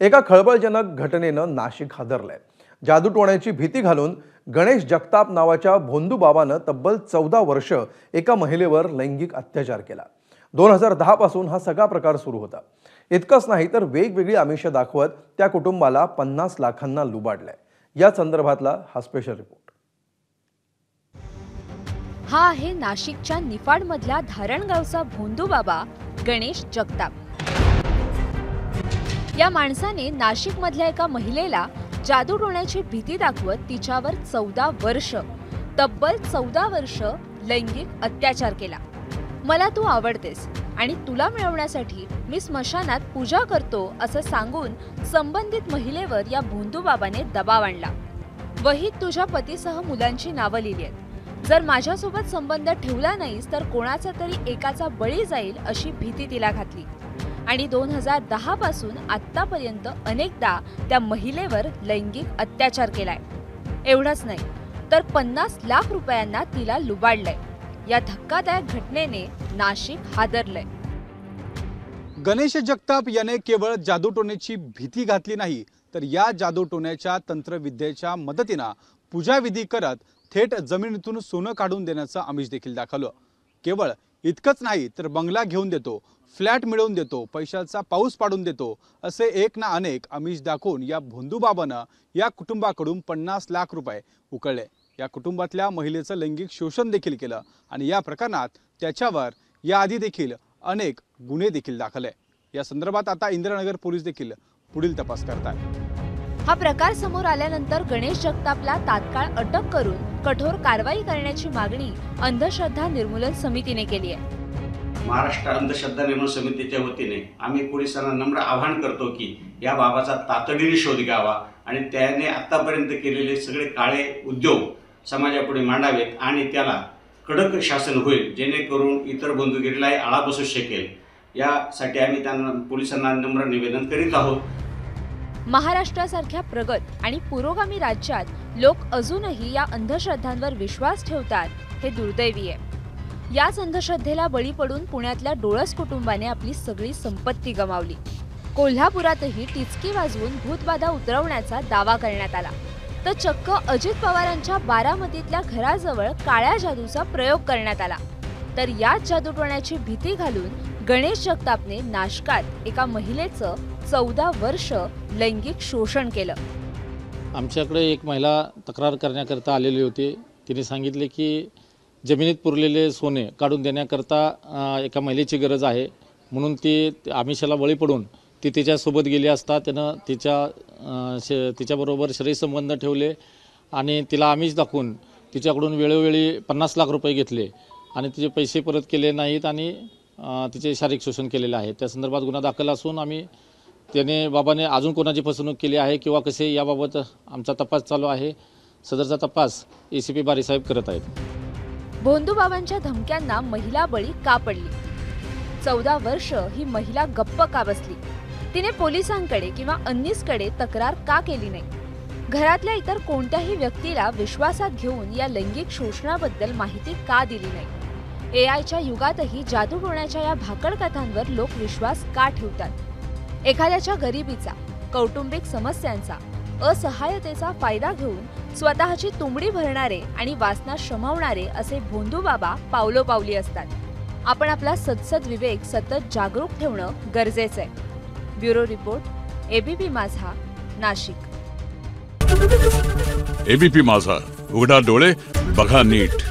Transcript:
एका खळबळजनक घटनेनं नाशिक हादरलंय। जादूटोण्याची भीती घालून गणेश जगताप नावाच्या भोंदू बाबानं तब्बल 14 वर्ष एका महिलेवर लैंगिक अत्याचार केला। 2010 पासून हा सगळा प्रकार सुरू होता। इतकंच नाही तर वेगवेगळी आमिष दाखवत त्या कुटुंबाला 50 लाखांना लुबाडलंय। या संदर्भातला हा स्पेशल रिपोर्ट। हा आहे नाशिकच्या निफाडमधल्या धारणगावचा भोंदू बाबा गणेश जगताप। या माणसाने नाशिकमधल्या एका महिलेला जादूटोण्याची भीती दाखवत तिच्यावर 14 वर्ष तब्बल 14 वर्ष लैंगिक अत्याचार केला। मला तू आवडतेस आणि तुला मिळवण्यासाठी मी स्मशानात पूजा करतो असं सांगून संबंधित महिलेवर या भोंदू बाबाने दबाव आणला। वहीत तुझ्या पतीसह मुलांची नावं लिहिली आहेत। जर माझ्यासोबत संबंध ठेवला नाहीस तर कोणाचा तरी एकाचा बळी जाईल अशी भीती तिला घातली आणि 2010 पासून आतापर्यंत अनेकदा त्या महिलेवर लैंगिक अत्याचार केलाय। एवढंच नाही तर 50 लाख रुपयांना तिला लुबाडलंय। या धक्कादायक घटनेने नाशिक हादरलंय। गणेश जगताप याने केवळ जादूटोण्याची भीती घातली नाही तर या जादूटोण्याच्या तंत्रविद्येच्या मदतीने पूजाविधी करत थेट जमिनीतून सोनं काढून देण्याचं आमिष देखील दाखवलं। केवळ इतकंच नाही तर बंगला घेऊन देतो, फ्लॅट मिळवून देतो, पैशाचा पाऊस पाडून देतो असे एक ना अनेक आमिष दाखवून या भोंदू बाबानं या कुटुंबाकडून 50 लाख रुपये उकळले। या कुटुंबातल्या महिलेचं लैंगिक शोषण देखील केलं आणि या प्रकरणात त्याच्यावर याआधी देखील अनेक गुन्हे देखील दाखल आहे। या संदर्भात आता इंदिरानगर पोलीस देखील पुढील तपास करतात। हा प्रकार समोर आल्यानंतर गणेश जगतापला तात्काळ अटक करून कठोर कारवाई करण्याची मागणी अंधश्रद्धा निर्मूलन समितीने केली आहे। महाराष्ट्र अंधश्रद्धा निर्मूलन समितीच्या वतीने आम्ही पोलिसांना नम्र आवाहन करतो की या बाबाचा तातडीने शोध घ्यावा आणि त्याने आतापर्यंत केलेले सगळे काळे उद्योग समाजापुढे मांडावेत आणि त्याला कडक शासन होईल जेणेकरून इतर बंधुगिरीलाही आळा बसू शकेल। यासाठी आम्ही त्यांना पोलिसांना नम्र निवेदन करीत आहोत। महाराष्ट्रासारख्या प्रगत आणि पुरोगामी राज्यात लोक अजूनही या अंधश्रद्धांवर विश्वास ठेवतात हे दुर्दैवी आहे। याच अंधश्रद्धेला बळी पडून पुण्यातल्या डोळस कुटुंबाने आपली सगळी संपत्ती गमावली। कोल्हापुरातही टिचकी वाजवून भूतबाधा उतरवण्याचा दावा करण्यात आला तर चक्क अजित पवारांच्या बारामतीतल्या घराजवळ काळ्या जादूचा प्रयोग करण्यात आला। तर याच जादूटोण्याची भीती घालून गणेश जगतापने नाशकात एका महिलेचं 14 वर्ष लैंगिक शोषण केलं। आमच्याकडे एक महिला तक्रार करण्याकरता आलेली होती। तिने सांगितले की जमिनीत पुरलेले सोने काढून देण्याकरता एका महिलेची गरज आहे, म्हणून ती आमिषाला बळी पडून ती तिच्यासोबत गेली असता त्यानं तिच्याबरोबर शरीर संबंध ठेवले आणि तिला आमिष दाखवून तिच्याकडून वेळोवेळी 50 लाख रुपये घेतले आणि तिचे पैसे परत केले नाहीत आणि तिचे शारीरिक शोषण केलेले आहे। त्या संदर्भात गुन्हा दाखल असून बाबाने अजून कोणाची फसवणूक केली आहे किंवा कसे याबाबत आमचा तपास चालू आहे। सदरचा तपास ACP बारीसाहेब करत आहेत। भोंदू बाबांच्या धमक्यांना महिला बळी का पडली? 14 वर्ष ही महिला गप्प का बसली? तिने पोलिसांकडे किंवा अन्नीसकडे तक्रार का केली नाही? घरातल्या इतर कोणत्याही व्यक्तीला विश्वासात घेऊन या लैंगिक शोषणाबद्दल माहिती का दिली नाही? AIच्या युगातही जादूटोण्याच्या या भाकड कथांवर लोक विश्वास का ठेवतात? एखाद्याच्या गरिबीचा, कौटुंबिक समस्यांचा, असहायतेचा फायदा घेऊन स्वतःची तुंबडी भरणारे आणि वासना शमवणारे असे भोंदू बाबा पावलोपावली असतात। आपण आपला सदसद विवेक सतत जागरूक ठेवणं गरजेचं आहे। ब्युरो रिपोर्ट, ABP माझा, नाशिक। ABP माझा, उघडा डोळे बघा नीट।